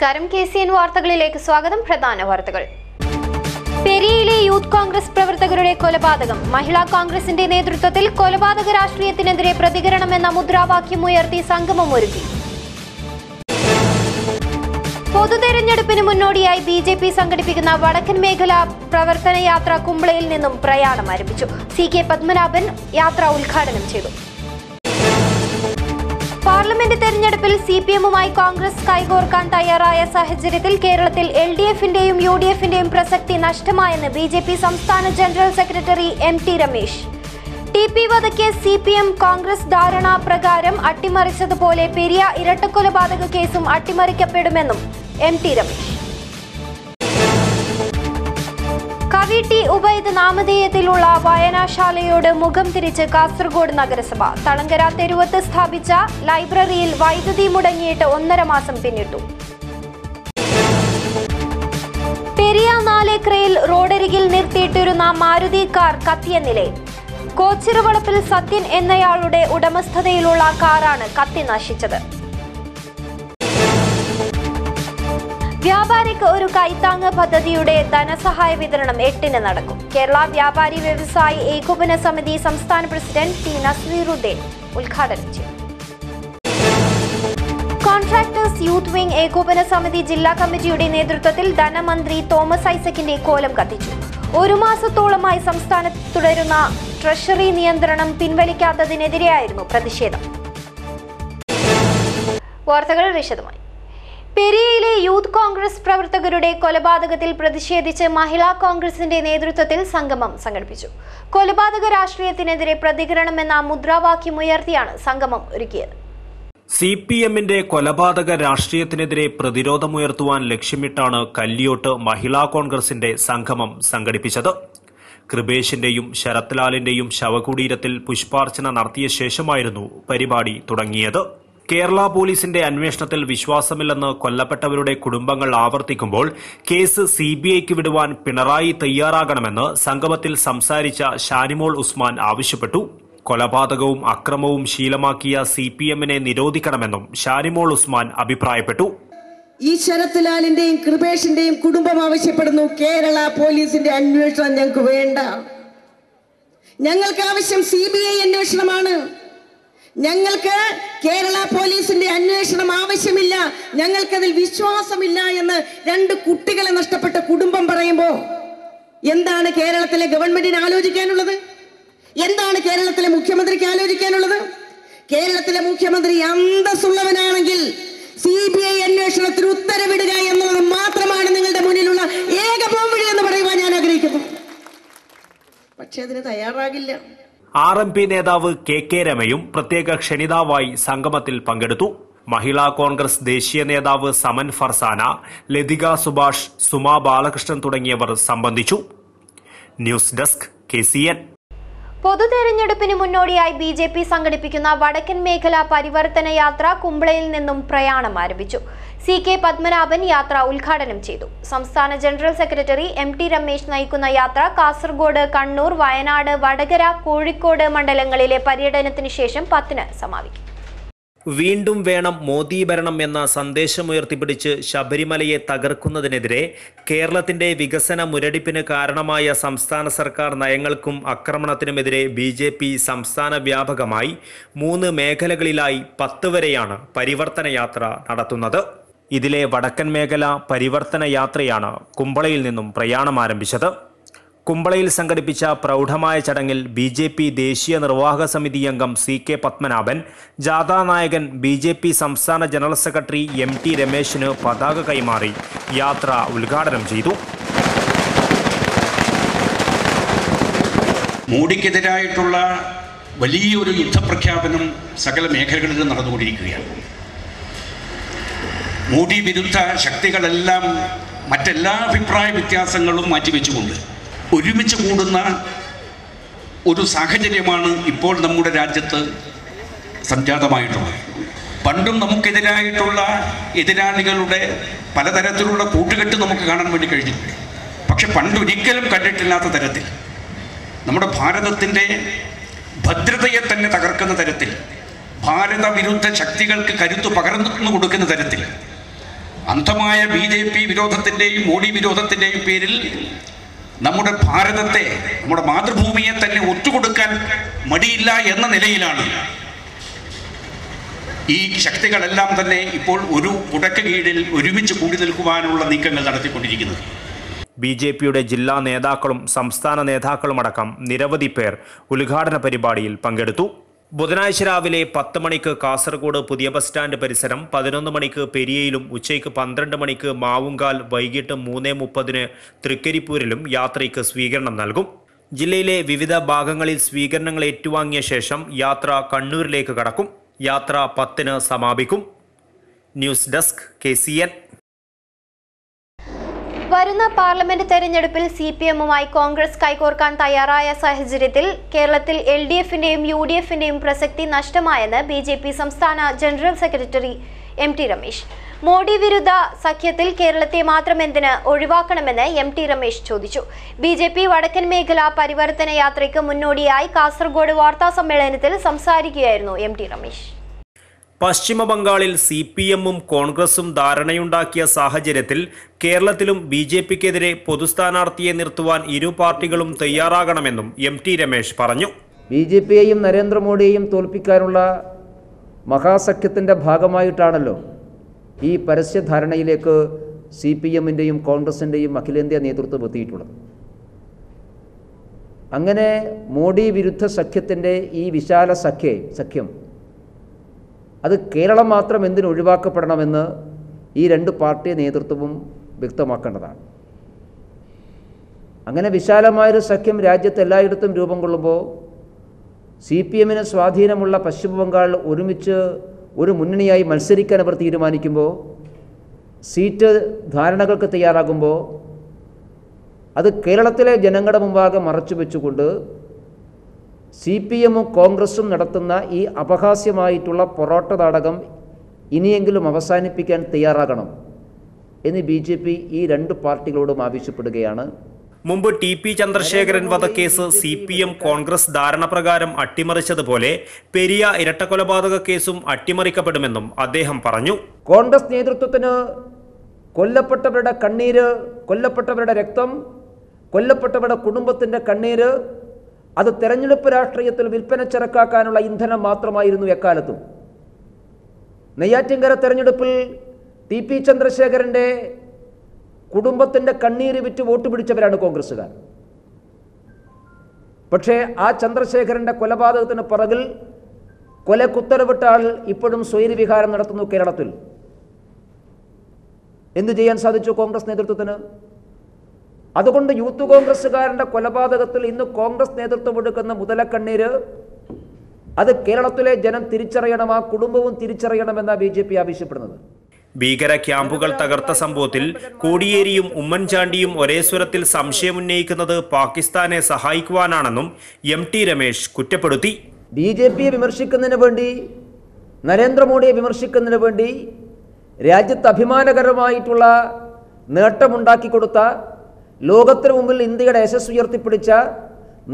നമസ്കാരം. KCN വാർത്തകളിലേക്ക് സ്വാഗതം. പ്രധാന വാർത്തകൾ. പെരിയയിലെ യൂത്ത് കോൺഗ്രസ് പ്രവർത്തകരുടെ കൊലപാതകം. മഹിളാ കോൺഗ്രസിന്റെ നേതൃത്വത്തിൽ കൊലപാതക രാഷ്ട്രീയത്തിനെതിരെ പ്രതികരണമെന്ന മുദ്രാവാക്യം ഉയർത്തി സംഗമം ഒരുക്കി. പൊതുതെരഞ്ഞെടുപ്പിന് മുന്നോടിയായി BJP സംഘടിപ്പിക്കുന്ന വടക്കൻ മേഖല പ്രവർത്തന യാത്ര കുമ്പളയിൽ നിന്നും പ്രയാണം ആരംഭിച്ചു. CK പത്മനാഭൻ യാത്ര ഉദ്ഘാടനം ചെയ്തു. പാർലമെന്റ് തെരഞ്ഞെടുപ്പിൽ CPM-മായി കോൺഗ്രസ് കൈകോർക്കാൻ തയ്യാറായ സാഹചര്യത്തിൽ കേരളത്തിൽ LDF-ന്റെയും UDF-ന്റെയും പ്രസക്തി നഷ്ടമായെന്ന് BJP സംസ്ഥാന general secretary MT Ramesh. TP വധക്കേസ് CPM Congress ധാരണാ പ്രകാരം അട്ടിമറിച്ചതുപോലെ പെരിയ ഇരട്ടക്കൊലപാതക കേസും അട്ടിമറിക്കപ്പെടുമെന്നും MT രമേശ്. കവി ടി ഉബൈദ് നാമധേയത്തിലുള്ള വായനാശാലയോട് മുഖം തിരിച്ച് കാസർഗോഡ് നഗരസഭ. തളങ്കര തെരുവത്ത് സ്ഥാപിച്ച ലൈബ്രറിയിൽ വൈദ്യുതി മുടങ്ങിയിട്ട് 1.5 മാസം പിന്നിട്ടു. പെരിയ നാലേക്കരയിൽ റോഡരികിൽ നിർത്തിയിട്ടിരുന്ന മാരുതി കാർ കത്തിയ നിലയിൽ. കോച്ചിറുവളപ്പിൽ സത്യൻ എന്നയാളുടെ ഉടമസ്ഥതയിലുള്ള കാറാണ് കത്തി നശിച്ചത്. വ്യാപാരിക്ക് ഒരു കൈത്താങ്ങ് പദ്ധതിയുടെ ധനസഹായ വിതരണം 8-ന് നടക്കും. കേരള വ്യാപാരി വ്യവസായി ഏകോപന സമിതി സംസ്ഥാന പ്രസിഡന്റ് T നസീറുദ്ദീൻ ഉദ്ഘാടനം ചെയ്തു. കോൺട്രാക്ടേഴ്സ് യൂത്ത് വിംഗ് ഏകോപന സമിതി ജില്ലാ കമ്മിറ്റിയുടെ നേതൃത്വത്തിൽ ധനമന്ത്രി തോമസ് ഐസക്കിന്റെ കോലം കത്തിച്ചു. 1 മാസത്തോളമായി സംസ്ഥാനത്ത് തുടരുന്ന ട്രഷറി നിയന്ത്രണം പിൻവലിക്കാത്തതിനെതിരെയായിരുന്നു പ്രതിഷേധം. വാർത്തകൾ വിശദമായി. പെരിയയിലെ യൂത്ത് കോൺഗ്രസ് പ്രവർത്തകരുടെ കൊലപാതകത്തിൽ പ്രതിഷേധിച്ച് മഹിളാ കോൺഗ്രസിന്റെ നേതൃത്വത്തിൽ സംഗമം സംഘടിപ്പിച്ചു. കൊലപാതക രാഷ്ട്രീയത്തിനെതിരെ പ്രതികരണമെന്ന മുദ്രാവാക്യം ഉയർത്തിയാണ് സംഗമം ഒരുക്കിയത്. CPM-ന്റെ കൊലപാതക രാഷ്ട്രീയത്തിനെതിരെ പ്രതിരോധമുയർത്തുവാൻ ലക്ഷ്യമിട്ടാണ് കല്ലിയോട്ട് മഹിളാ കോൺഗ്രസിന്റെ സംഗമം സംഘടിപ്പിച്ചത്. കൃപേഷിന്റെയും ശരത്ലാലിന്റെയും ശവകുടീരത്തിൽ പുഷ്പാർച്ചന നടത്തിയ ശേഷമായിരുന്നു പരിപാടി തുടങ്ങിയത്. കേരള പോലീസിന്റെ അന്വേഷണത്തിൽ വിശ്വാസമില്ലെന്ന് കൊല്ലപ്പെട്ടവരുടെ കുടുംബങ്ങൾ ആവർത്തിക്കുമ്പോൾ കേസ് CBIക്ക് വിടുവാൻ പിണറായി തയ്യാറാകണമെന്ന് സംഗമത്തിൽ സംസാരിച്ച ഷാനിമോൾ ഉസ്മാൻ ആവശ്യപ്പെട്ടു. കൊലപാതകവും അക്രമവും ശീലമാക്കിയ CPM-നെ നിരോധിക്കണമെന്നും ഷാനിമോൾ ഉസ്മാൻ അഭിപ്രായപ്പെട്ടു. ഈ ശരത്ലാലിന്റെയും കൃപേഷിന്റെയും കുടുംബം ആവശ്യപ്പെടുന്നു, കേരള പോലീസിന്റെ അന്വേഷണം ഞങ്ങൾക്ക് വേണ്ട. ഞങ്ങൾക്ക് ആവശ്യം CBI അന്വേഷണമാണ്. ഞങ്ങൾക്ക് കേരള പോലീസിന്റെ അന്വേഷണം ആവശ്യമില്ല, ഞങ്ങൾക്കതിൽ വിശ്വാസമില്ല എന്ന് 2 കുട്ടികളെ നഷ്ടപ്പെട്ട കുടുംബം പറയുമ്പോൾ എന്താണ് കേരളത്തിലെ ഗവൺമെന്റിന് ആലോചിക്കാനുള്ളത്? എന്താണ് കേരളത്തിലെ മുഖ്യമന്ത്രിക്ക് ആലോചിക്കാനുള്ളത്? കേരളത്തിലെ മുഖ്യമന്ത്രി അന്തസ്സുള്ളവനാണെങ്കിൽ CBI അന്വേഷണത്തിന് ഉത്തരവിടുക എന്നുള്ളത് മാത്രമാണ് നിങ്ങളുടെ മുന്നിലുള്ള ഏക പോംവഴി എന്ന് പറയുവാൻ ഞാൻ ആഗ്രഹിക്കുന്നു. പക്ഷെ അതിന് തയ്യാറാകില്ല. RMP നേതാവ് KK രമയും പ്രത്യേക ക്ഷണിതാവായി സംഗമത്തിൽ പങ്കെടുത്തു. മഹിളാ കോൺഗ്രസ് ദേശീയ നേതാവ് സമൻ ഫർസാന, ലതിക സുഭാഷ്, സുമാ ബാലകൃഷ്ണൻ തുടങ്ങിയവർ സംബന്ധിച്ചു. News desk KCN. പൊതുതെരഞ്ഞെടുപ്പിന് മുന്നോടിയായി BJP സംഘടിപ്പിക്കുന്ന വടക്കൻ മേഖല പരിവർത്തന യാത്ര കുമ്പളയിൽ നിന്നും പ്രയാണം ആരംഭിച്ചു. CK പത്മനാഭൻ യാത്ര ഉദ്ഘാടനം ചെയ്തു. സംസ്ഥാന ജനറൽ സെക്രട്ടറി MT രമേശ് നയിക്കുന്ന യാത്ര കാസർഗോഡ്, കണ്ണൂർ, വയനാട്, വടകര, കോഴിക്കോട് മണ്ഡലങ്ങളിലെ പര്യടനത്തിന് ശേഷം 10-ന് സമാപിക്കും. വീണ്ടും വേണം മോദി ഭരണം എന്ന സന്ദേശമുയർത്തിപ്പിടിച്ച് ശബരിമലയെ തകർക്കുന്നതിനെതിരെ കേരളത്തിന്റെ വികസന മുരടിപ്പിന് കാരണമായ സംസ്ഥാന സർക്കാർ നയങ്ങൾക്കും ആക്രമണത്തിനുമെതിരെ BJP സംസ്ഥാന വ്യാപകമായി 3 മേഖലകളിലായി 10 വരെയാണ് പരിവർത്തന യാത്ര നടത്തുന്നത്. ഇതിലെ വടക്കൻ മേഖല പരിവർത്തന യാത്രയാണ് കുമ്പളയിൽ നിന്നും പ്രയാണം ആരംഭിച്ചത്. കുമ്പളയിൽ സംഘടിപ്പിച്ച പ്രൗഢമായ ചടങ്ങിൽ BJP ദേശീയ നിർവാഹക സമിതി അംഗം CK പത്മനാഭൻ, ജാഥാ നായകൻ BJP സംസ്ഥാന ജനറൽ സെക്രട്ടറി MT രമേശിന് പതാക കൈമാറി യാത്ര ഉദ്ഘാടനം ചെയ്തു. മോഡിക്കെതിരായിട്ടുള്ള വലിയൊരു യുദ്ധപ്രഖ്യാപനം സകല മേഖലകളിലും നടന്നുകൊണ്ടിരിക്കുകയാണ്. മോഡി വിരുദ്ധ ശക്തികളെല്ലാം മറ്റെല്ലാ അഭിപ്രായ വ്യത്യാസങ്ങളും മാറ്റിവെച്ചുകൊണ്ട് ഒരുമിച്ച് കൂടുന്ന ഒരു സാഹചര്യമാണ് ഇപ്പോൾ നമ്മുടെ രാജ്യത്ത് സംജാതമായിട്ടുള്ളത്. പണ്ടും നമുക്കെതിരായിട്ടുള്ള എതിരാളികളുടെ പലതരത്തിലുള്ള കൂട്ടുകെട്ട് നമുക്ക് കാണാൻ വേണ്ടി കഴിഞ്ഞിട്ടുണ്ട്. പക്ഷെ പണ്ടൊരിക്കലും കണ്ടിട്ടില്ലാത്ത തരത്തിൽ നമ്മുടെ ഭാരതത്തിൻ്റെ ഭദ്രതയെ തന്നെ തകർക്കുന്ന തരത്തിൽ, ഭാരത വിരുദ്ധ ശക്തികൾക്ക് കരുത്തു പകർന്നു കൊടുക്കുന്ന തരത്തിൽ അന്ധമായ BJP വിരോധത്തിൻ്റെയും മോഡി വിരോധത്തിൻ്റെയും പേരിൽ നമ്മുടെ ഭാരതത്തെ, നമ്മുടെ മാതൃഭൂമിയെ തന്നെ ഒറ്റുകൊടുക്കാൻ മടിയില്ല എന്ന നിലയിലാണ് ഈ ശക്തികളെല്ലാം തന്നെ ഇപ്പോൾ ഒരു കുടക്ക് കീഴിൽ ഒരുമിച്ച് കൂടി നിൽക്കുവാനുള്ള നീക്കങ്ങൾ നടത്തിക്കൊണ്ടിരിക്കുന്നത്. BJPയുടെ ജില്ലാ നേതാക്കളും സംസ്ഥാന നേതാക്കളുമടക്കം നിരവധി പേർ ഉദ്ഘാടന പരിപാടിയിൽ പങ്കെടുത്തു. ബുധനാഴ്ച രാവിലെ 10 മണിക്ക് കാസർഗോഡ് പുതിയ ബസ് സ്റ്റാൻഡ് പരിസരം, 11 മണിക്ക് പെരിയയിലും ഉച്ചയ്ക്ക് 12 മണിക്ക് മാവുങ്കാൽ, വൈകിട്ട് 3:30 തൃക്കരിപ്പൂരിലും യാത്രയ്ക്ക് സ്വീകരണം നൽകും. ജില്ലയിലെ വിവിധ ഭാഗങ്ങളിൽ സ്വീകരണങ്ങൾ ഏറ്റുവാങ്ങിയ ശേഷം യാത്ര കണ്ണൂരിലേക്ക് കടക്കും. യാത്ര 10 സമാപിക്കും. News desk KCN. വരുന്ന പാർലമെന്റ് തെരഞ്ഞെടുപ്പിൽ CPM-മായി കോൺഗ്രസ് കൈകോർക്കാൻ തയ്യാറായ സാഹചര്യത്തിൽ കേരളത്തിൽ LDF-ന്റെയും UDF-ന്റെയും പ്രസക്തി നഷ്ടമായെന്ന് BJP സംസ്ഥാന general secretary MT Ramesh. Modi വിരുദ്ധ സഖ്യത്തിൽ കേരളത്തെ മാത്രം എന്തിന് ഒഴിവാക്കണമെന്ന് MT രമേശ് ചോദിച്ചു. BJP വടക്കൻ മേഖല പരിവർത്തന യാത്രയ്ക്ക് മുന്നോടിയായി കാസർഗോഡ് വാർത്താ സമ്മേളനത്തിൽ സംസാരിക്കുകയായിരുന്നു MT രമേശ്. പശ്ചിമ ബംഗാളിൽ CPM-ഉം കോൺഗ്രസും ധാരണയുണ്ടാക്കിയ സാഹചര്യത്തിൽ കേരളത്തിലും BJPക്കെതിരെ പൊതുസ്ഥാനാർത്ഥിയെ നിർത്തുവാൻ ഇരു പാർട്ടികളും തയ്യാറാകണമെന്നും MT രമേശ് പറഞ്ഞു. BJPയെയും നരേന്ദ്രമോദിയെയും തോൽപ്പിക്കാനുള്ള മഹാസഖ്യത്തിൻ്റെ ഭാഗമായിട്ടാണല്ലോ ഈ പരസ്യധാരണയിലേക്ക് CPM-ൻ്റെയും കോൺഗ്രസിൻ്റെയും അഖിലേന്ത്യാ നേതൃത്വം എത്തിയിട്ടുള്ളത്. അങ്ങനെ മോഡി വിരുദ്ധ സഖ്യത്തിൻ്റെ ഈ വിശാല സഖ്യം അത് കേരളം മാത്രം എന്തിന് ഒഴിവാക്കപ്പെടണമെന്ന് ഈ രണ്ട് പാർട്ടി നേതൃത്വവും വ്യക്തമാക്കേണ്ടതാണ്. അങ്ങനെ വിശാലമായൊരു സഖ്യം രാജ്യത്ത് എല്ലായിടത്തും രൂപം കൊള്ളുമ്പോൾ CPM-ന് സ്വാധീനമുള്ള പശ്ചിമ ബംഗാൾ ഒരുമിച്ച് ഒരു മുന്നണിയായി മത്സരിക്കാൻ അവർ തീരുമാനിക്കുമ്പോൾ, സീറ്റ് ധാരണകൾക്ക് തയ്യാറാകുമ്പോൾ അത് കേരളത്തിലെ ജനങ്ങളുടെ മുമ്പാകെ മറച്ചു വെച്ചുകൊണ്ട് CPM-ഉം കോൺഗ്രസും നടത്തുന്ന ഈ അപഹാസ്യമായിട്ടുള്ള പൊറോട്ട നാടകം ഇനിയെങ്കിലും അവസാനിപ്പിക്കാൻ തയ്യാറാകണം എന്ന് BJP ഈ രണ്ട് പാർട്ടികളോടും ആവശ്യപ്പെടുകയാണ്. മുമ്പ് TP ചന്ദ്രശേഖരൻ വധക്കേസ് CPM കോൺഗ്രസ് ധാരണ പ്രകാരം അട്ടിമറിച്ചതുപോലെ പെരിയ ഇരട്ടക്കൊലപാതക കേസും അട്ടിമറിക്കപ്പെടുമെന്നും അദ്ദേഹം പറഞ്ഞു. കോൺഗ്രസ് നേതൃത്വത്തിന് കൊല്ലപ്പെട്ടവരുടെ കണ്ണീര്, കൊല്ലപ്പെട്ടവരുടെ രക്തം, കൊല്ലപ്പെട്ടവരുടെ കുടുംബത്തിൻ്റെ കണ്ണീര് അത് തെരഞ്ഞെടുപ്പ് രാഷ്ട്രീയത്തിൽ വിൽപ്പന ചരക്കാക്കാനുള്ള ഇന്ധനം മാത്രമായിരുന്നു എക്കാലത്തും. നെയ്യാറ്റിൻകര തെരഞ്ഞെടുപ്പിൽ TP ചന്ദ്രശേഖരൻ്റെ കുടുംബത്തിൻ്റെ കണ്ണീര് വിറ്റ് വോട്ട് പിടിച്ചവരാണ് കോൺഗ്രസ്സുകാർ. പക്ഷേ ആ ചന്ദ്രശേഖരൻ്റെ കൊലപാതകത്തിന് പിറകിൽ കൊലക്കുത്തരവിട്ട ആൾ ഇപ്പോഴും സ്വൈരവിഹാരം നടത്തുന്നു കേരളത്തിൽ. എന്തു ചെയ്യാൻ സാധിച്ചു കോൺഗ്രസ് നേതൃത്വത്തിന്? അതുകൊണ്ട് യൂത്ത് കോൺഗ്രസ്സുകാരൻ്റെ കൊലപാതകത്തിൽ ഇന്ന് കോൺഗ്രസ് നേതൃത്വം എടുക്കുന്ന മുതലക്കണ്ണീര് അത് കേരളത്തിലെ ജനം തിരിച്ചറിയണം, ആ കുടുംബവും തിരിച്ചറിയണമെന്നാണ് BJP ആവശ്യപ്പെടുന്നത്. ഭീകര ക്യാമ്പുകൾ തകർത്ത സംഭവത്തിൽ കോടിയേരിയും ഉമ്മൻചാണ്ടിയും ഒരേ സ്വരത്തിൽ സംശയമുന്നയിക്കുന്നത് പാകിസ്ഥാനെ സഹായിക്കുവാനാണെന്നും MT രമേശ് കുറ്റപ്പെടുത്തി. BJPയെ വിമർശിക്കുന്നതിന് വേണ്ടി, നരേന്ദ്രമോദിയെ വിമർശിക്കുന്നതിന് വേണ്ടി രാജ്യത്ത് അഭിമാനകരമായിട്ടുള്ള നേട്ടമുണ്ടാക്കി കൊടുത്ത, ലോകത്തിന് മുമ്പിൽ ഇന്ത്യയുടെ യശസ് ഉയർത്തിപ്പിടിച്ച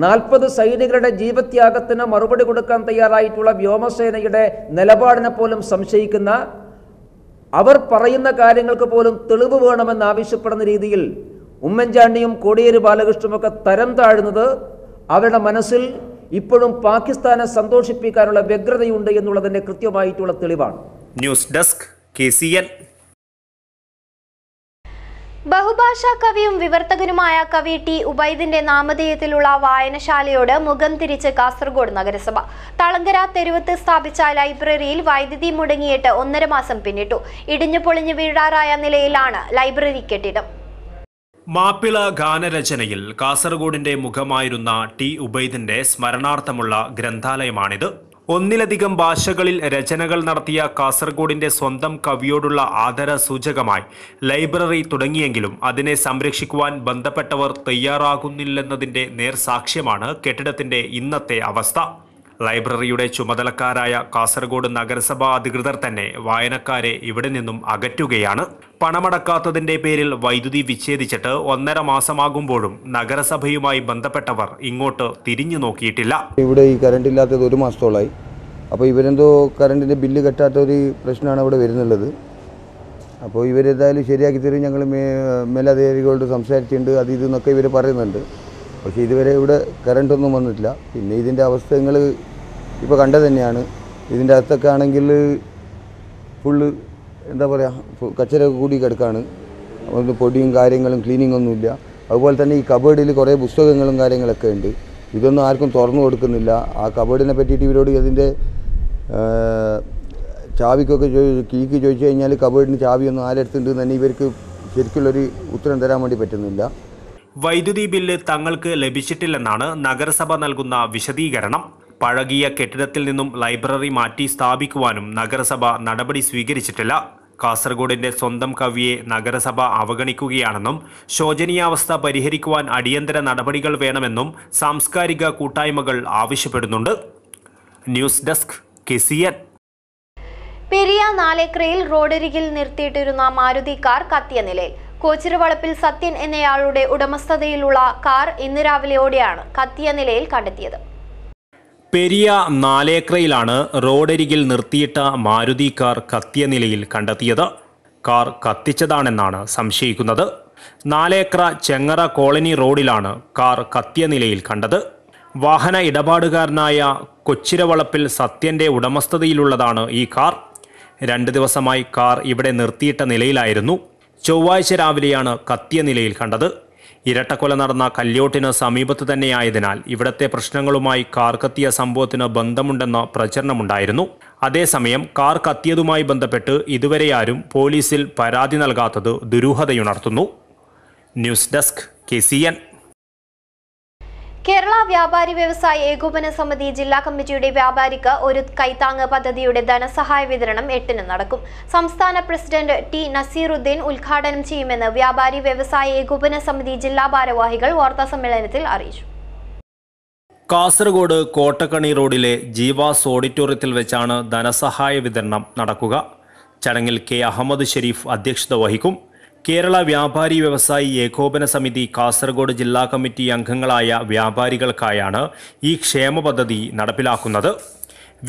40 സൈനികരുടെ ജീവത്യാഗത്തിന് മറുപടി കൊടുക്കാൻ തയ്യാറായിട്ടുള്ള വ്യോമസേനയുടെ നിലപാടിനെ പോലും സംശയിക്കുന്ന, അവർ പറയുന്ന കാര്യങ്ങൾക്ക് പോലും തെളിവ് വേണമെന്ന് ആവശ്യപ്പെടുന്ന രീതിയിൽ ഉമ്മൻചാണ്ടിയും കോടിയേരി ബാലകൃഷ്ണനുമൊക്കെ തരം താഴുന്നത് അവരുടെ മനസ്സിൽ ഇപ്പോഴും പാകിസ്ഥാനെ സന്തോഷിപ്പിക്കാനുള്ള വ്യഗ്രതയുണ്ട് എന്നുള്ളതിൻ്റെ കൃത്യമായിട്ടുള്ള തെളിവാണ്. News desk KCN. ബഹുഭാഷാ കവിയും വിവർത്തകനുമായ കവി T ഉബൈദിന്റെ നാമധേയത്തിലുള്ള വായനശാലയോട് മുഖം തിരിച്ച് കാസർഗോഡ് നഗരസഭ. തളങ്കര തെരുവത്ത് സ്ഥാപിച്ച ലൈബ്രറിയിൽ വൈദ്യുതി മുടങ്ങിയിട്ട് 1.5 മാസം പിന്നിട്ടു. ഇടിഞ്ഞു പൊളിഞ്ഞു വീഴാറായ നിലയിലാണ് ലൈബ്രറി കെട്ടിടം. മാപ്പിള ഗാനരചനയിൽ കാസർഗോഡിന്റെ മുഖമായിരുന്ന T ഉബൈദിന്റെ സ്മരണാർത്ഥമുള്ള ഗ്രന്ഥാലയമാണിത്. ഒന്നിലധികം ഭാഷകളിൽ രചനകൾ നടത്തിയ കാസർഗോഡിന്റെ സ്വന്തം കവിയോടുള്ള ആദര സൂചകമായി ലൈബ്രറി തുടങ്ങിയെങ്കിലും അതിനെ സംരക്ഷിക്കുവാൻ ബന്ധപ്പെട്ടവർ തയ്യാറാകുന്നില്ലെന്നതിന്റെ നേർസാക്ഷ്യമാണ് കെട്ടിടത്തിന്റെ ഇന്നത്തെ അവസ്ഥ. ലൈബ്രറിയുടെ ചുമതലക്കാരായ കാസർഗോഡ് നഗരസഭാ അധികൃതർ തന്നെ വായനക്കാരെ ഇവിടെ നിന്നും അകറ്റുകയാണ്. പണമടക്കാത്തതിന്റെ പേരിൽ വൈദ്യുതി വിച്ഛേദിച്ചിട്ട് 1.5 മാസമാകുമ്പോഴും നഗരസഭയുമായി ബന്ധപ്പെട്ടവർ ഇങ്ങോട്ട് തിരിഞ്ഞു നോക്കിയിട്ടില്ല. ഇവിടെ ഈ കറണ്ട് ഇല്ലാത്തത് 1 മാസത്തോളായി. അപ്പോൾ ഇവരെന്തോ കറണ്ടിൻ്റെ ബില്ല് കെട്ടാത്തൊരു പ്രശ്നമാണ് ഇവിടെ വരുന്നുള്ളത്. അപ്പോൾ ഇവരെന്തായാലും ശരിയാക്കി തരും, ഞങ്ങൾ മേലധികാരികളോട് സംസാരിച്ചിട്ടുണ്ട്, അത് ഇതെന്നൊക്കെ ഇവർ പറയുന്നുണ്ട്. പക്ഷേ ഇതുവരെ ഇവിടെ കറണ്ടൊന്നും വന്നിട്ടില്ല. പിന്നെ ഇതിൻ്റെ അവസ്ഥ നിങ്ങൾ ഇപ്പോൾ കണ്ടത് തന്നെയാണ്. ഇതിൻ്റെ അകത്തൊക്കെ ആണെങ്കിൽ ഫുള്ള് എന്താ പറയുക, കച്ചറൊക്കെ കൂടി കിടക്കുകയാണ്. ഒന്ന് പൊടിയും കാര്യങ്ങളും ക്ലീനിങ് ഒന്നുമില്ല. അതുപോലെ തന്നെ ഈ കബേർഡിൽ കുറേ പുസ്തകങ്ങളും കാര്യങ്ങളൊക്കെ ഉണ്ട്. ഇതൊന്നും ആർക്കും തുറന്നു കൊടുക്കുന്നില്ല. ആ കബേർഡിനെ പറ്റിയിട്ട് ഇവരോട് അതിൻ്റെ ചാവിക്കൊക്കെ കീക്ക് ചോദിച്ചു കഴിഞ്ഞാൽ കബേർഡിന് ചാവിയൊന്നും ആരെടുത്തിട്ടുണ്ടെന്ന് തന്നെ ഇവർക്ക് ശരിക്കുള്ളൊരു ഉത്തരം തരാൻ വേണ്ടി പറ്റുന്നില്ല. വൈദ്യുതി ബില്ല് തങ്ങൾക്ക് ലഭിച്ചിട്ടില്ലെന്നാണ് നഗരസഭ നൽകുന്ന വിശദീകരണം. പഴകിയ കെട്ടിടത്തിൽ നിന്നും ലൈബ്രറി മാറ്റി സ്ഥാപിക്കുവാനും നഗരസഭ നടപടി സ്വീകരിച്ചിട്ടില്ല. കാസർഗോഡിന്റെ സ്വന്തം കവിയെ നഗരസഭ അവഗണിക്കുകയാണെന്നും ശോചനീയാവസ്ഥ പരിഹരിക്കുവാൻ അടിയന്തര നടപടികൾ വേണമെന്നും സാംസ്കാരിക കൂട്ടായ്മകൾ ആവശ്യപ്പെടുന്നുണ്ട്. News desk KCN. പെരിയ നാലേക്കരയിൽ റോഡരികിൽ നിർത്തിയിട്ടിരുന്ന മാരുതി കാർ കത്തിയ നിലയിൽ. കോച്ചിരവളപ്പിൽ സത്യൻ എന്നയാളുടെ ഉടമസ്ഥതയിലുള്ള കാർ ഇന്ന് രാവിലെയോടെയാണ് കത്തിയ നിലയിൽ കണ്ടെത്തിയത്. പെരിയ നാലേക്കരയിലാണ് റോഡരികിൽ നിർത്തിയിട്ട മാരുതി കാർ കത്തിയ നിലയിൽ കണ്ടെത്തിയത്. കാർ കത്തിച്ചതാണെന്നാണ് സംശയിക്കുന്നത്. നാലേക്കര ചെങ്ങറ കോളനി റോഡിലാണ് കാർ കത്തിയ നിലയിൽ കണ്ടത്. വാഹന ഇടപാടുകാരനായ കൊച്ചിരവളപ്പിൽ സത്യന്റെ ഉടമസ്ഥതയിലുള്ളതാണ് ഈ കാർ. 2 ദിവസമായി കാർ ഇവിടെ നിർത്തിയിട്ട നിലയിലായിരുന്നു. ചൊവ്വാഴ്ച രാവിലെയാണ് കത്തിയ നിലയിൽ കണ്ടത്. ഇരട്ടക്കൊല നടന്ന കല്യോട്ടിന് സമീപത്ത് തന്നെയായതിനാൽ ഇവിടത്തെ പ്രശ്നങ്ങളുമായി കാർ കത്തിയ സംഭവത്തിന് ബന്ധമുണ്ടെന്ന പ്രചരണമുണ്ടായിരുന്നു. അതേസമയം കാർ കത്തിയതുമായി ബന്ധപ്പെട്ട് ഇതുവരെ ആരും പോലീസിൽ പരാതി നൽകാത്തത് ദുരൂഹതയുണർത്തുന്നു. News desk KCN. കേരള വ്യാപാരി വ്യവസായ ഏകോപന സമിതി ജില്ലാ കമ്മിറ്റിയുടെ വ്യാപാരിക്ക് ഒരു കൈത്താങ്ങ് പദ്ധതിയുടെ ധനസഹായ വിതരണം 8-ന് നടക്കും. സംസ്ഥാന പ്രസിഡന്റ് T. നസീറുദ്ദീൻ ഉദ്ഘാടനം ചെയ്യുമെന്ന് വ്യാപാരി വ്യവസായ ഏകോപന സമിതി ജില്ലാ ഭാരവാഹികൾ വാർത്താസമ്മേളനത്തിൽ അറിയിച്ചു. കാസർഗോഡ് കോട്ടക്കണി റോഡിലെ ജീവാസ് ഓഡിറ്റോറിയത്തിൽ വെച്ചാണ് ധനസഹായ വിതരണം നടക്കുക. ചടങ്ങിൽ K. അഹമ്മദ് ഷെരീഫ് അധ്യക്ഷത വഹിക്കും. കേരള വ്യാപാരി വ്യവസായി ഏകോപന സമിതി കാസർഗോഡ് ജില്ലാ കമ്മിറ്റി അംഗങ്ങളായ വ്യാപാരികൾക്കായാണ് ഈ ക്ഷേമ പദ്ധതി നടപ്പിലാക്കുന്നത്.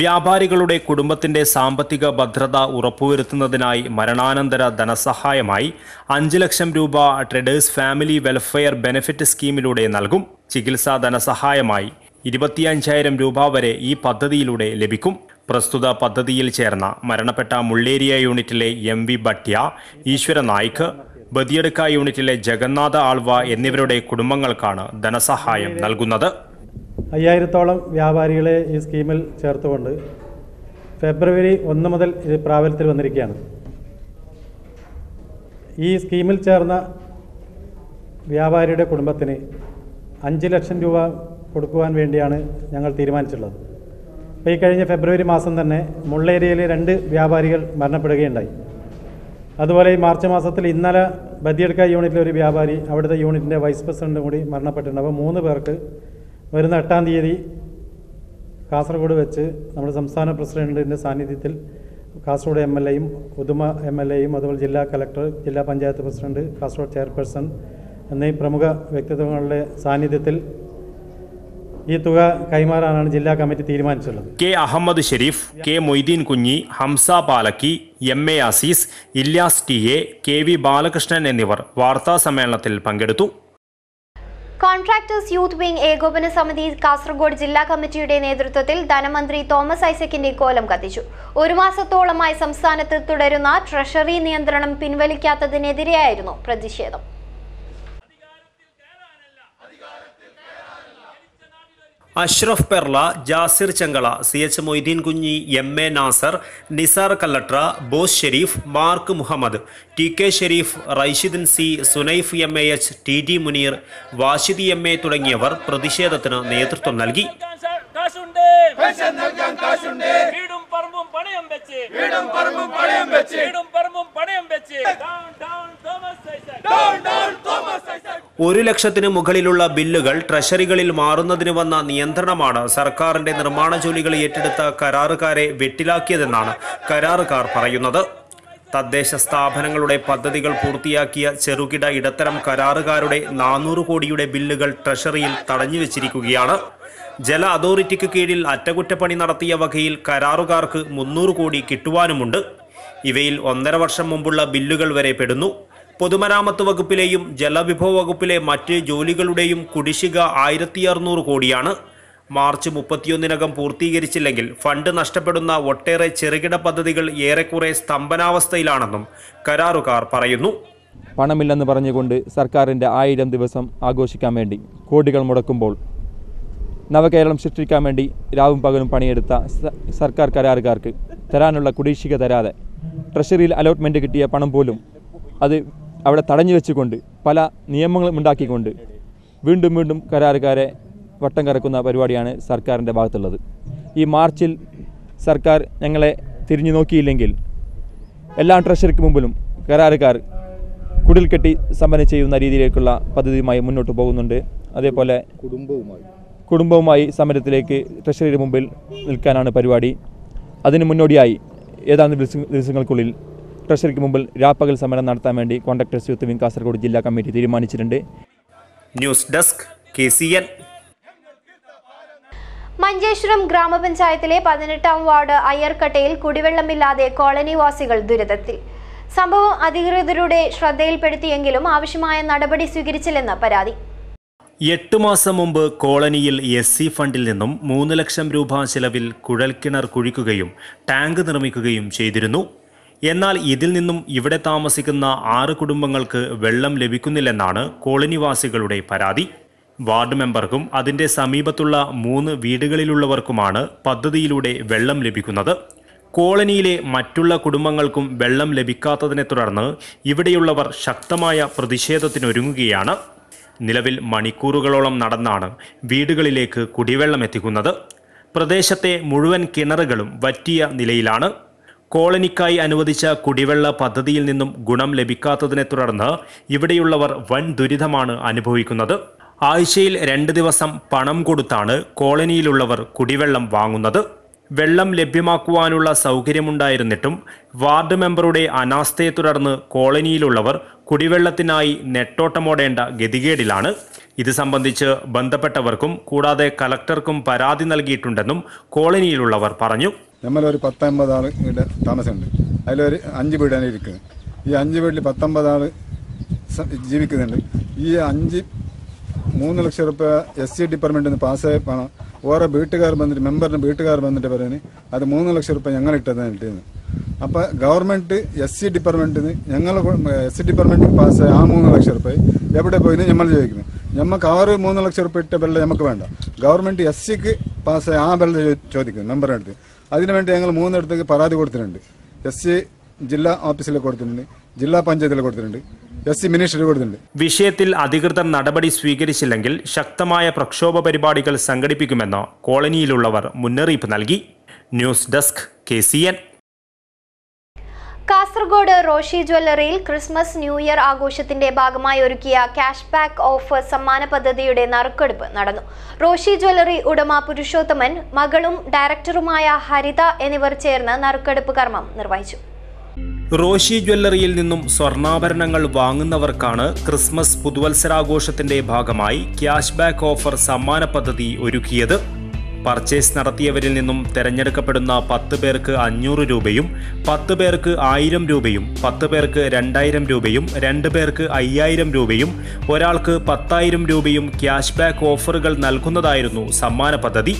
വ്യാപാരികളുടെ കുടുംബത്തിന്റെ സാമ്പത്തിക ഭദ്രത ഉറപ്പുവരുത്തുന്നതിനായി മരണാനന്തര ധനസഹായമായി 5 ലക്ഷം രൂപ ട്രേഡേഴ്സ് ഫാമിലി വെൽഫെയർ ബെനിഫിറ്റ് സ്കീമിലൂടെ നൽകും. ചികിത്സാ ധനസഹായമായി 25,000 രൂപ വരെ ഈ പദ്ധതിയിലൂടെ ലഭിക്കും. പ്രസ്തുത പദ്ധതിയിൽ ചേർന്ന മരണപ്പെട്ട മുള്ളേരിയ യൂണിറ്റിലെ MV ഭട്ട്യ, ഈശ്വര നായിക്ക്, ബദിയടുക്ക യൂണിറ്റിലെ ജഗന്നാഥ ആൾവ എന്നിവരുടെ കുടുംബങ്ങൾക്കാണ് ധനസഹായം നൽകുന്നത്. 5000-ഓളം വ്യാപാരികളെ ഈ സ്കീമിൽ ചേർത്തുകൊണ്ട് ഫെബ്രുവരി 1 മുതൽ ഇത് പ്രാബല്യത്തിൽ വന്നിരിക്കുകയാണ്. ഈ സ്കീമിൽ ചേർന്ന വ്യാപാരിയുടെ കുടുംബത്തിന് 5 ലക്ഷം രൂപ കൊടുക്കുവാൻ വേണ്ടിയാണ് ഞങ്ങൾ തീരുമാനിച്ചിട്ടുള്ളത്. അപ്പോൾ ഈ കഴിഞ്ഞ ഫെബ്രുവരി മാസം തന്നെ മുള്ളേരിയയിലെ 2 വ്യാപാരികൾ മരണപ്പെടുകയുണ്ടായി. അതുപോലെ ഈ മാർച്ച് മാസത്തിൽ ഇന്നലെ ബദിയടുക്ക യൂണിറ്റിലെ ഒരു വ്യാപാരി, അവിടുത്തെ യൂണിറ്റിൻ്റെ വൈസ് പ്രസിഡൻറ്റും കൂടി മരണപ്പെട്ടിട്ടുണ്ട്. അപ്പോൾ 3 പേർക്ക് വരുന്ന 8-ാം തീയതി കാസർഗോഡ് വെച്ച് നമ്മുടെ സംസ്ഥാന പ്രസിഡൻറ്റിൻ്റെ സാന്നിധ്യത്തിൽ കാസർഗോഡ് MLAയും ഉദുമ MLAയും അതുപോലെ ജില്ലാ കളക്ടർ, ജില്ലാ പഞ്ചായത്ത് പ്രസിഡന്റ്, കാസർഗോഡ് ചെയർപേഴ്സൺ എന്നീ പ്രമുഖ വ്യക്തിത്വങ്ങളുടെ സാന്നിധ്യത്തിൽ ഈ തുക കൈമാറാനാണ് ജില്ലാ കമ്മിറ്റി തീരുമാനിച്ചിട്ടുള്ളത്. K. അഹമ്മദ് ഷെരീഫ്, K. മൊയ്തീൻ കുഞ്ഞി, Hamza Palakki, MA Azeez, Ilyas TA, KV Balakrishnan എന്നിവർ വാർത്താ സമ്മേളനത്തിൽ പങ്കെടുത്തു. കോൺട്രാക്ടേഴ്സ് യൂത്ത് വിംഗ് ഏകോപന സമിതി കാസർഗോഡ് ജില്ലാ കമ്മിറ്റിയുടെ നേതൃത്വത്തിൽ ധനമന്ത്രി തോമസ് ഐസക്കിന്റെ കോലം കത്തിച്ചു. 1 മാസത്തോളമായി സംസ്ഥാനത്ത് തുടരുന്ന ട്രഷറി നിയന്ത്രണം പിൻവലിക്കാത്തതിനെതിരെയായിരുന്നു പ്രതിഷേധം. Ashraf Perla, Jasir Chengala, CH Moideen Kunhi, MA Nasar, Nisar Kallatra, Bose Sherif, Mark Muhammad, TK Sherif, Raishidin C, Sunaif MAH, TD Muneer, Washidi MA തുടങ്ങിയവർ പ്രതിഷേധത്തിന് നേതൃത്വം നൽകി. ഒരു ലക്ഷത്തിന് മുകളിലുള്ള ബില്ലുകൾ ട്രഷറികളിൽ മാറുന്നതിന് വന്ന നിയന്ത്രണമാണ് സർക്കാരിന്റെ നിർമ്മാണ ജോലികൾ ഏറ്റെടുത്ത കരാറുകാരെ വെട്ടിലാക്കിയതെന്നാണ് കരാറുകാർ പറയുന്നത്. തദ്ദേശ സ്ഥാപനങ്ങളുടെ പദ്ധതികൾ പൂർത്തിയാക്കിയ ചെറുകിട ഇടത്തരം കരാറുകാരുടെ 400 കോടിയുടെ ബില്ലുകൾ ട്രഷറിയിൽ തടഞ്ഞുവെച്ചിരിക്കുകയാണ്. ജല അതോറിറ്റിക്ക് കീഴിൽ അറ്റകുറ്റപ്പണി നടത്തിയ വകയിൽ കരാറുകാർക്ക് 300 കോടി കിട്ടുവാനുമുണ്ട്. ഇവയിൽ 1.5 വർഷം മുമ്പുള്ള ബില്ലുകൾ വരെ പെടുന്നു. പൊതുമരാമത്ത് വകുപ്പിലെയും ജലവിഭവ വകുപ്പിലെ മറ്റ് ജോലികളുടെയും കുടിശ്ശിക 1600 കോടിയാണ്. മാർച്ച് 31-നകം പൂർത്തീകരിച്ചില്ലെങ്കിൽ ഫണ്ട് നഷ്ടപ്പെടുന്ന ഒട്ടേറെ ചെറുകിട പദ്ധതികൾ ഏറെക്കുറെ സ്തംഭനാവസ്ഥയിലാണെന്നും കരാറുകാർ പറയുന്നു. പണമില്ലെന്ന് പറഞ്ഞുകൊണ്ട് സർക്കാരിൻ്റെ 1000 ദിവസം ആഘോഷിക്കാൻ വേണ്ടി കോടികൾ മുടക്കുമ്പോൾ നവകേരളം സൃഷ്ടിക്കാൻ വേണ്ടി രാവും പകലും പണിയെടുത്ത സർക്കാർ കരാറുകാർക്ക് തരാനുള്ള കുടിശ്ശിക തരാതെ ട്രഷറിയിൽ അലോട്ട്മെൻറ്റ് കിട്ടിയ പണം പോലും അത് അവിടെ തടഞ്ഞു വെച്ചുകൊണ്ട് പല നിയമങ്ങളും ഉണ്ടാക്കിക്കൊണ്ട് വീണ്ടും വീണ്ടും കരാറുകാരെ വട്ടം കറക്കുന്ന പരിപാടിയാണ് സർക്കാരിൻ്റെ ഭാഗത്തുള്ളത്. ഈ മാർച്ചിൽ സർക്കാർ ഞങ്ങളെ തിരിഞ്ഞു നോക്കിയില്ലെങ്കിൽ എല്ലാ ട്രഷറിക്ക് മുമ്പിലും കരാറുകാർ കുടിൽ കെട്ടി സംഭരണം ചെയ്യുന്ന രീതിയിലേക്കുള്ള പദ്ധതിയുമായി മുന്നോട്ട് പോകുന്നുണ്ട്. അതേപോലെ കുടുംബവുമായി സമരത്തിലേക്ക് ട്രഷറിയുടെ മുമ്പിൽ നിൽക്കാനാണ് പരിപാടി. അതിന് മുന്നോടിയായി ഏതാനും ദിവസങ്ങൾക്കുള്ളിൽ ട്രഷറിക്ക് മുമ്പിൽ രാപ്പകൽ സമരം നടത്താൻ വേണ്ടി കോൺട്രാക്ടേഴ്സ് യൂത്ത് വിംഗ് കാസർഗോഡ് ജില്ലാ കമ്മിറ്റി തീരുമാനിച്ചിട്ടുണ്ട്. News desk KCN. മഞ്ചേശ്വരം ഗ്രാമപഞ്ചായത്തിലെ 18-ാം വാർഡ് അയ്യർക്കട്ടയിൽ കുടിവെള്ളമില്ലാതെ കോളനിവാസികൾ ദുരിതത്തിൽ. സംഭവം അധികൃതരുടെ ശ്രദ്ധയിൽപ്പെടുത്തിയെങ്കിലും ആവശ്യമായ നടപടി സ്വീകരിച്ചില്ലെന്ന് പരാതി. 8 മാസം മുമ്പ് കോളനിയിൽ SC ഫണ്ടിൽ നിന്നും 3 ലക്ഷം രൂപ ചെലവിൽ കുഴൽക്കിണർ കുഴിക്കുകയും ടാങ്ക് നിർമ്മിക്കുകയും ചെയ്തിരുന്നു. എന്നാൽ ഇതിൽ നിന്നും ഇവിടെ താമസിക്കുന്ന 6 കുടുംബങ്ങൾക്ക് വെള്ളം ലഭിക്കുന്നില്ലെന്നാണ് കോളനിവാസികളുടെ പരാതി. വാർഡ് മെമ്പർക്കും അതിൻ്റെ സമീപത്തുള്ള 3 വീടുകളിലുള്ളവർക്കുമാണ് പദ്ധതിയിലൂടെ വെള്ളം ലഭിക്കുന്നത്. കോളനിയിലെ മറ്റുള്ള കുടുംബങ്ങൾക്കും വെള്ളം ലഭിക്കാത്തതിനെ തുടർന്ന് ഇവിടെയുള്ളവർ ശക്തമായ പ്രതിഷേധത്തിനൊരുങ്ങുകയാണ്. നിലവിൽ മണിക്കൂറുകളോളം നടന്നാണ് വീടുകളിലേക്ക് കുടിവെള്ളം എത്തിക്കുന്നത്. പ്രദേശത്തെ മുഴുവൻ കിണറുകളും വറ്റിയ നിലയിലാണ്. കോളനിക്കായി അനുവദിച്ച കുടിവെള്ള പദ്ധതിയിൽ നിന്നും ഗുണം ലഭിക്കാത്തതിനെ തുടർന്ന് ഇവിടെയുള്ളവർ വൻ ദുരിതമാണ് അനുഭവിക്കുന്നത്. ആഴ്ചയിൽ 2 ദിവസം പണം കൊടുത്താണ് കോളനിയിലുള്ളവർ കുടിവെള്ളം വാങ്ങുന്നത്. വെള്ളം ലഭ്യമാക്കുവാനുള്ള സൗകര്യമുണ്ടായിരുന്നിട്ടും വാർഡ് മെമ്പറുടെ അനാസ്ഥയെ തുടർന്ന് കോളനിയിലുള്ളവർ കുടിവെള്ളത്തിനായി നെട്ടോട്ടമോടേണ്ട ഗതികേടിലാണ്. ഇത് സംബന്ധിച്ച് ബന്ധപ്പെട്ടവർക്കും കൂടാതെ കലക്ടർക്കും പരാതി നൽകിയിട്ടുണ്ടെന്നും കോളനിയിലുള്ളവർ പറഞ്ഞു. നമ്മളൊരു 19 ആൾ ഇവിടെ താമസമുണ്ട്. അതിലൊരു 5 വീടാണ് ഇരിക്കുന്നത്. ഈ 5 വീട്ടിൽ 19 ആൾ ജീവിക്കുന്നുണ്ട്. ഈ 3 ലക്ഷം രൂപ SC ഡിപ്പാർട്ട്മെൻറ്റിൽ നിന്ന് പാസ്സായ പണം ഓരോ വീട്ടുകാർ വന്നിട്ട് മെമ്പറിന് വീട്ടുകാർ വന്നിട്ട് പറയുന്നത് അത് 3 ലക്ഷം രൂപ ഞങ്ങൾ ഇട്ടതാണ് കിട്ടിയത്. അപ്പോൾ ഗവൺമെൻറ് SC ഡിപ്പാർട്ട്മെൻറ്റിൽ നിന്ന് ഞങ്ങൾ SC ഡിപ്പാർട്ട്മെൻറ്റിൽ പാസ്സായ ആ 3 ലക്ഷം രൂപ എവിടെ പോയിന്ന് നമ്മൾ ചോദിക്കുന്നത്. നമുക്ക് 3 ലക്ഷം രൂപ ഇട്ട വെള്ളം നമുക്ക് വേണ്ട. ഗവൺമെൻറ് SCക്ക് പാസ്സായ ആ വെള്ളം ചോദിക്കുന്നു മെമ്പറിൻ്റെ അടുത്ത്. അതിനുവേണ്ടി ഞങ്ങൾ 3 ഇടത്തേക്ക് പരാതി കൊടുത്തിട്ടുണ്ട്. SC ജില്ലാ ഓഫീസിൽ കൊടുത്തിട്ടുണ്ട്, ജില്ലാ പഞ്ചായത്തിൽ കൊടുത്തിട്ടുണ്ട്, SC മിനിസ്റ്റർ കൊടുത്തിട്ടുണ്ട്. വിഷയത്തിൽ അധികൃതർ നടപടി സ്വീകരിച്ചില്ലെങ്കിൽ ശക്തമായ പ്രക്ഷോഭ പരിപാടികൾ സംഘടിപ്പിക്കുമെന്ന് കോളനിയിലുള്ളവർ മുന്നറിയിപ്പ് നൽകി. News desk KCN. Kasaragod Roshi ജ്വല്ലറിയിൽ ക്രിസ്മസ് ന്യൂ ഇയർ ആഘോഷത്തിന്റെ ഭാഗമായി ഒരുക്കിയ ക്യാഷ് ബാക്ക് ഓഫർ സമ്മാന പദ്ധതിയുടെ നറുക്കെടുപ്പ് നടന്നു. റോഷി ജ്വല്ലറി ഉടമ പുരുഷോത്തമൻ, മകളും ഡയറക്ടറുമായ ഹരിത എന്നിവർ ചേർന്ന് നറുക്കെടുപ്പ് കർമ്മം നിർവഹിച്ചു. റോഷി ജ്വല്ലറിയിൽ നിന്നും സ്വർണ്ണാഭരണങ്ങൾ വാങ്ങുന്നവർക്കാണ് ക്രിസ്മസ് പുതുവത്സരാഘോഷത്തിന്റെ ഭാഗമായി ക്യാഷ് ബാക്ക് ഓഫർ സമ്മാന പദ്ധതി ഒരുക്കിയത്. പർച്ചേസ് നടത്തിയവരിൽ നിന്നും തെരഞ്ഞെടുക്കപ്പെടുന്ന 10 പേർക്ക് 500 രൂപയും 10 പേർക്ക് 1000 രൂപയും 10 പേർക്ക് 2000 രൂപയും 2 പേർക്ക് 5000 രൂപയും ഒരാൾക്ക് 10,000 രൂപയും ക്യാഷ് ബാക്ക് ഓഫറുകൾ നൽകുന്നതായിരുന്നു സമ്മാന പദ്ധതി.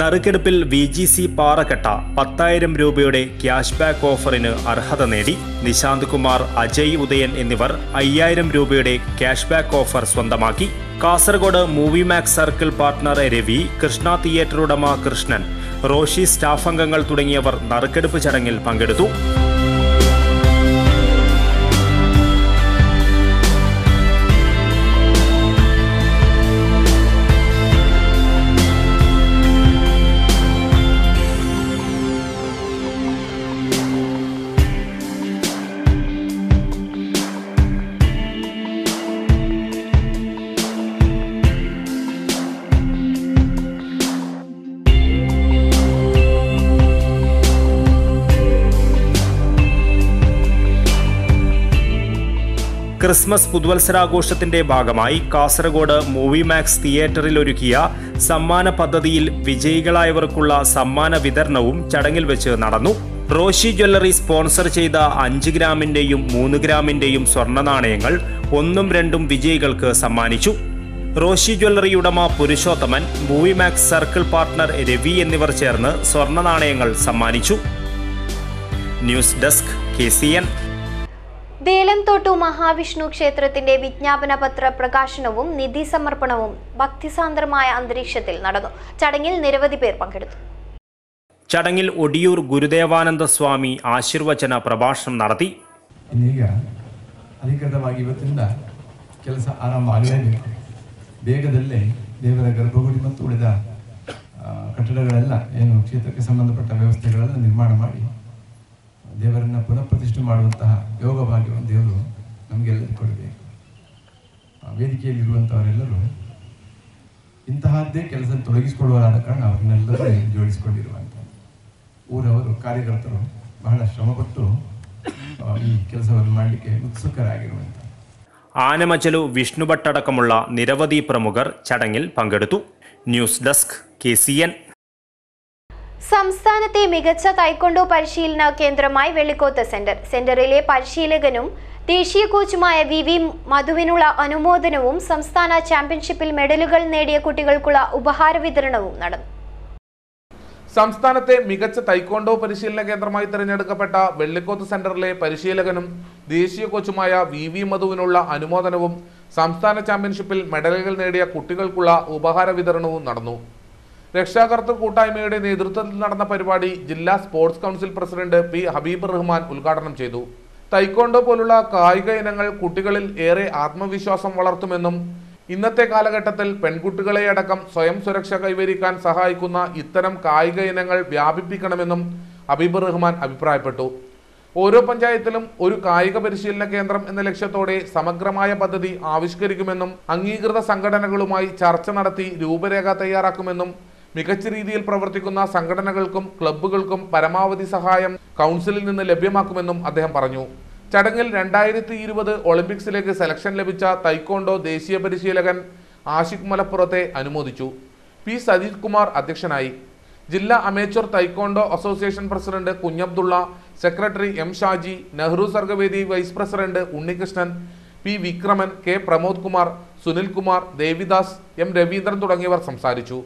നറുക്കെടുപ്പിൽ VGC പാറക്കെട്ട 10,000 രൂപയുടെ ക്യാഷ് ബാക്ക് ഓഫറിന് അർഹത നേടി. നിശാന്ത് കുമാർ, അജയ് ഉദയൻ എന്നിവർ 5000 രൂപയുടെ ക്യാഷ് ബാക്ക് ഓഫർ സ്വന്തമാക്കി. Kasaragod Movie Max circle partner Ravi, Krishna theatre ഉടമ കൃഷ്ണൻ, റോഷി സ്റ്റാഫ് അംഗങ്ങൾ തുടങ്ങിയവർ നറുക്കെടുപ്പ് ചടങ്ങിൽ പങ്കെടുത്തു. ക്രിസ്മസ് പുതുവത്സരാഘോഷത്തിന്റെ ഭാഗമായി കാസർഗോഡ് മൂവി മാക്സ് തിയേറ്ററിൽ ഒരുക്കിയ സമ്മാന പദ്ധതിയിൽ വിജയികളായവർക്കുള്ള സമ്മാന വിതരണവും ചടങ്ങിൽ വെച്ച് നടന്നു. റോഷി ജ്വല്ലറി സ്പോൺസർ ചെയ്ത 5 ഗ്രാമിന്റെയും 3 ഗ്രാമിന്റെയും സ്വർണ്ണ നാണയങ്ങൾ 1ഉം 2ഉം വിജയികൾക്ക് സമ്മാനിച്ചു. റോഷി ജ്വല്ലറി ഉടമ പുരുഷോത്തമൻ, മൂവിമാക്സ് സർക്കിൾ പാർട്ണർ രവി എന്നിവർ ചേർന്ന് സ്വർണ്ണ നാണയങ്ങൾ സമ്മാനിച്ചു. News desk KCN. വേലംതോട്ടു മഹാവിഷ്ണു ക്ഷേത്രത്തിന്റെ വിജ്ഞാപന പത്ര പ്രകാശനവും നിധി സമർപ്പണവും ഭക്തിസാന്ദ്രമായ അന്തരീക്ഷത്തിൽ നടന്നു. ചടങ്ങിൽ നിരവധി പേർ പങ്കെടുത്തു. ചടങ്ങിൽ ഒടിയൂർ ഗുരുദേവാനന്ദ സ്വാമി ആശീർവചന പ്രഭാഷണം നടത്തി. ಅಧಿಕೃತವಾಗಿ ಇವತ್ತಿಂದ ಕೆಲಸ ಆರಂಭ ಆಗಲೇಬೇಕು. ಬೇಗದಲ್ಲೇ ದೇವರ ಗರ್ಭಗುಡಿ ಮತ್ತು ಉಳಿದ ಕಟ್ಟಡಗಳೆಲ್ಲ ಏನು ಕ್ಷೇತ್ರಕ್ಕೆ ಸಂಬಂಧಪಟ್ಟ ವ್ಯವಸ್ಥೆಗಳೆಲ್ಲ ನಿರ್ಮಾಣ ಮಾಡಿ ದೇವರನ್ನು ಪುನಃ ಪ್ರತಿಷ್ಠೆ ಮಾಡುವಂತಹ ಯೋಗ ಭಾಗ್ಯವನ್ನು ದೇವರು ನಮಗೆಲ್ಲರೂ ಕೊಡಬೇಕು. ವೇದಿಕೆಯಲ್ಲಿರುವಂಥವರೆಲ್ಲರೂ ಇಂತಹದ್ದೇ ಕೆಲಸ ತೊಡಗಿಸಿಕೊಳ್ಳುವರಾದ ಕಾರಣ ಅವರನ್ನೆಲ್ಲರೂ ಜೋಡಿಸಿಕೊಂಡಿರುವಂಥ ಊರವರು ಕಾರ್ಯಕರ್ತರು ಬಹಳ ಶ್ರಮಪಟ್ಟು ಈ ಕೆಲಸವನ್ನು ಮಾಡಲಿಕ್ಕೆ ಉತ್ಸುಕರಾಗಿರುವಂಥ ആനമച്ചലു, വിഷ്ണുഭട്ടടക്കമുള്ള നിരവധി പ്രമുഖർ ചടങ്ങിൽ പങ്കെടുത്തു. News desk KCN. സംസ്ഥാനത്തെ മികച്ച തൈക്കൊണ്ടോ പരിശീലന കേന്ദ്രമായി വെള്ളിക്കോത്ത് സെന്റർ. സെന്ററിലെ പരിശീലകനും ദേശീയ കോച്ചുമായ VV മധുവിനുള്ള അനുമോദനവും സംസ്ഥാന ചാമ്പ്യൻഷിപ്പിൽ മെഡലുകൾ നേടിയ കുട്ടികൾക്കുള്ള ഉപഹാര വിതരണവും നടന്നു. സംസ്ഥാനത്തെ മികച്ച തൈക്കോണ്ടോ പരിശീലന കേന്ദ്രമായി തിരഞ്ഞെടുക്കപ്പെട്ട വെള്ളിക്കോത്ത് സെന്ററിലെ പരിശീലകനും ദേശീയ കോച്ചുമായ VV മധുവിനുള്ള അനുമോദനവും സംസ്ഥാന ചാമ്പ്യൻഷിപ്പിൽ മെഡലുകൾ നേടിയ കുട്ടികൾക്കുള്ള ഉപഹാര വിതരണവും നടന്നു. രക്ഷാകർതൃ കൂട്ടായ്മയുടെ നേതൃത്വത്തിൽ നടന്ന പരിപാടി ജില്ലാ sports council president P. Habeeb Rahman ഉദ്ഘാടനം ചെയ്തു. തൈക്കോണ്ടോ പോലുള്ള കായിക ഇനങ്ങൾ കുട്ടികളിൽ ഏറെ ആത്മവിശ്വാസം വളർത്തുമെന്നും ഇന്നത്തെ കാലഘട്ടത്തിൽ പെൺകുട്ടികളെ അടക്കം സ്വയം സുരക്ഷ കൈവരിക്കാൻ സഹായിക്കുന്ന ഇത്തരം കായിക ഇനങ്ങൾ വ്യാപിപ്പിക്കണമെന്നും ഹബീബ് റഹ്മാൻ അഭിപ്രായപ്പെട്ടു. ഓരോ പഞ്ചായത്തിലും ഒരു കായിക പരിശീലന കേന്ദ്രം എന്ന ലക്ഷ്യത്തോടെ സമഗ്രമായ പദ്ധതി ആവിഷ്കരിക്കുമെന്നും അംഗീകൃത സംഘടനകളുമായി ചർച്ച നടത്തി രൂപരേഖ തയ്യാറാക്കുമെന്നും മികച്ച രീതിയിൽ പ്രവർത്തിക്കുന്ന സംഘടനകൾക്കും ക്ലബ്ബുകൾക്കും പരമാവധി സഹായം കൗൺസിലിൽ നിന്ന് ലഭ്യമാക്കുമെന്നും അദ്ദേഹം പറഞ്ഞു. ചടങ്ങിൽ 2020 ഒളിമ്പിക്സിലേക്ക് സെലക്ഷൻ ലഭിച്ച തൈക്കോണ്ടോ ദേശീയ പരിശീലകൻ ആഷിഖ് മലപ്പുറത്തെ അനുമോദിച്ചു. P. സതീഷ് കുമാർ അധ്യക്ഷനായി. ജില്ലാ amateur taekwondo association president Kunhabdulla, secretary M. Shaji, Nehru Sargavedi vice president Unnikrishnan, P. Vikraman, K. Pramod Kumar, Sunil Kumar, Devidas, M. Raveendran തുടങ്ങിയവർ സംസാരിച്ചു.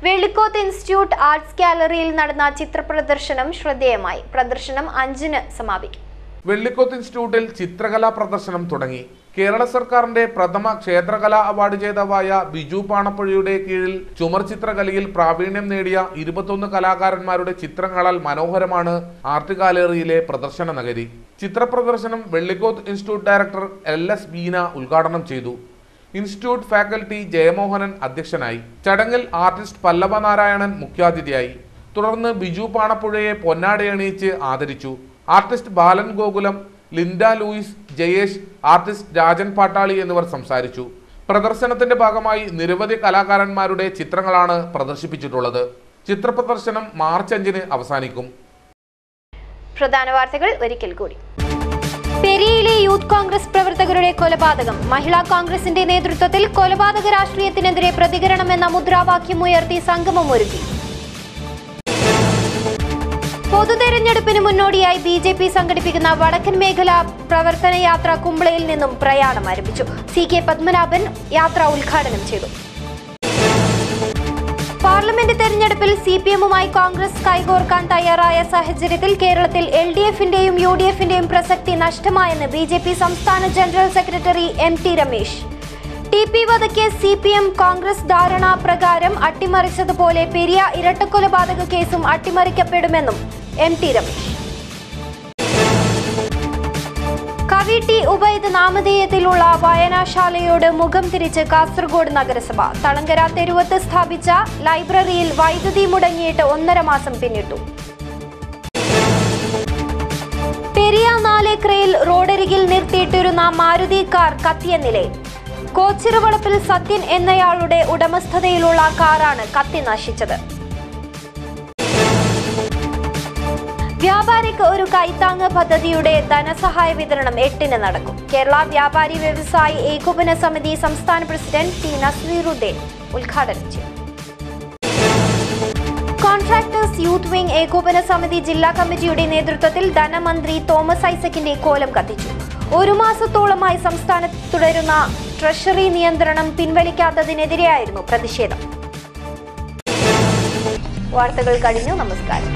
വെള്ളിക്കോത്ത് ഇൻസ്റ്റിറ്റ്യൂട്ട് ആർട്സ് ഗാലറിയിൽ നടന്ന ചിത്രപ്രദർശനം ശ്രദ്ധേയമായി. പ്രദർശനം 5-ന് സമാപിക്കും. വെള്ളിക്കോത്ത് ഇൻസ്റ്റിറ്റ്യൂട്ടിൽ ചിത്രകലാ പ്രദർശനം തുടങ്ങി. കേരള സർക്കാരിന്റെ പ്രഥമ ക്ഷേത്രകലാ അവാർഡ് ജേതാവായ ബിജു പാണപ്പുഴയുടെ കീഴിൽ ചുമർ ചിത്രകലയിൽ പ്രാവീണ്യം നേടിയ 21 കലാകാരന്മാരുടെ ചിത്രങ്ങളാൽ മനോഹരമാണ് ആർട്ട് ഗാലറിയിലെ പ്രദർശന നഗരി. ചിത്രപ്രദർശനം Vellikoth institute director LS Beena ഉദ്ഘാടനം ചെയ്തു. ഇൻസ്റ്റിറ്റ്യൂട്ട് ഫാക്കൽറ്റി ജയമോഹനൻ അധ്യക്ഷനായി. ചടങ്ങിൽ ആർട്ടിസ്റ്റ് പല്ലവ നാരായണൻ മുഖ്യാതിഥിയായി. തുടർന്ന് ബിജു പാണപ്പുഴയെ പൊന്നാടയണിയിച്ച് ആദരിച്ചു. Artist Balan Gokulam, Linda Louis, Jayesh, artist Rajan Pattali എന്നിവർ സംസാരിച്ചു. പ്രദർശനത്തിന്റെ ഭാഗമായി നിരവധി കലാകാരന്മാരുടെ ചിത്രങ്ങളാണ് പ്രദർശിപ്പിച്ചിട്ടുള്ളത്. ചിത്രപ്രദർശനം മാർച്ച് 5-ന് അവസാനിക്കും. പ്രധാന വാർത്തകൾ ഒരിക്കൽ കൂടി. പെരിയയിലെ യൂത്ത് കോൺഗ്രസ് പ്രവർത്തകരുടെ കൊലപാതകം. മഹിളാ കോൺഗ്രസിന്റെ നേതൃത്വത്തിൽ കൊലപാതക രാഷ്ട്രീയത്തിനെതിരെ പ്രതികരണമെന്ന മുദ്രാവാക്യമുയർത്തി സംഗമമൊരുക്കി. പൊതുതെരഞ്ഞെടുപ്പിന് മുന്നോടിയായി BJP സംഘടിപ്പിക്കുന്ന വടക്കൻ മേഖലാ പ്രവർത്തന യാത്ര കുമ്പളയിൽ നിന്നും പ്രയാണം ആരംഭിച്ചു. CK പത്മനാഭൻ യാത്ര ഉദ്ഘാടനം ചെയ്തു. പാർലമെന്റ് തെരഞ്ഞെടുപ്പിൽ CPM-മായി കോൺഗ്രസ് കൈകോർക്കാൻ തയ്യാറായ സാഹചര്യത്തിൽ കേരളത്തിൽ LDF-ന്റെയും UDF-ന്റെയും പ്രസക്തി നഷ്ടമായെന്ന് BJP സംസ്ഥാന general secretary MT Ramesh. TP വധക്കേസ് CPM Congress ധാരണാ പ്രകാരം അട്ടിമറിച്ചതുപോലെ പെരിയ ഇരട്ടക്കൊലപാതക കേസും അട്ടിമറിക്കപ്പെടുമെന്നും MT രമേശ്. കവി T. ഉബൈദ് നാമധേയത്തിലുള്ള വായനാശാലയോട് മുഖം തിരിച്ച് കാസർഗോഡ് നഗരസഭ. തളങ്കര തെരുവത്ത് സ്ഥാപിച്ച ലൈബ്രറിയിൽ വൈദ്യുതി മുടങ്ങിയിട്ട് 1.5 മാസം പിന്നിട്ടു. പെരിയ നാലേക്കരയിൽ റോഡരികിൽ നിർത്തിയിട്ടിരുന്ന മാരുതി കാർ കത്തിയ നിലയിൽ. കോച്ചിറുവളപ്പിൽ സത്യൻ എന്നയാളുടെ ഉടമസ്ഥതയിലുള്ള കാറാണ് കത്തി നശിച്ചത്. വ്യാപാരിക്ക് ഒരു കൈത്താങ്ങ് പദ്ധതിയുടെ ധനസഹായ വിതരണം 8-ന് നടക്കും. കേരള വ്യാപാരി വ്യവസായി ഏകോപന സമിതി സംസ്ഥാന പ്രസിഡന്റ് T. നസീറുദ്ദീൻ ഉദ്ഘാടനം ചെയ്തു. കോൺട്രാക്ടേഴ്സ് യൂത്ത് വിംഗ് ഏകോപന സമിതി ജില്ലാ കമ്മിറ്റിയുടെ നേതൃത്വത്തിൽ ധനമന്ത്രി തോമസ് ഐസക്കിന്റെ കോലം കത്തിച്ചു. 1 മാസത്തോളമായി സംസ്ഥാനത്ത് തുടരുന്ന ട്രഷറി നിയന്ത്രണം പിൻവലിക്കാത്തതിനെതിരെയായിരുന്നു പ്രതിഷേധം. വാർത്തകൾ കഴിഞ്ഞു. നമസ്കാരം.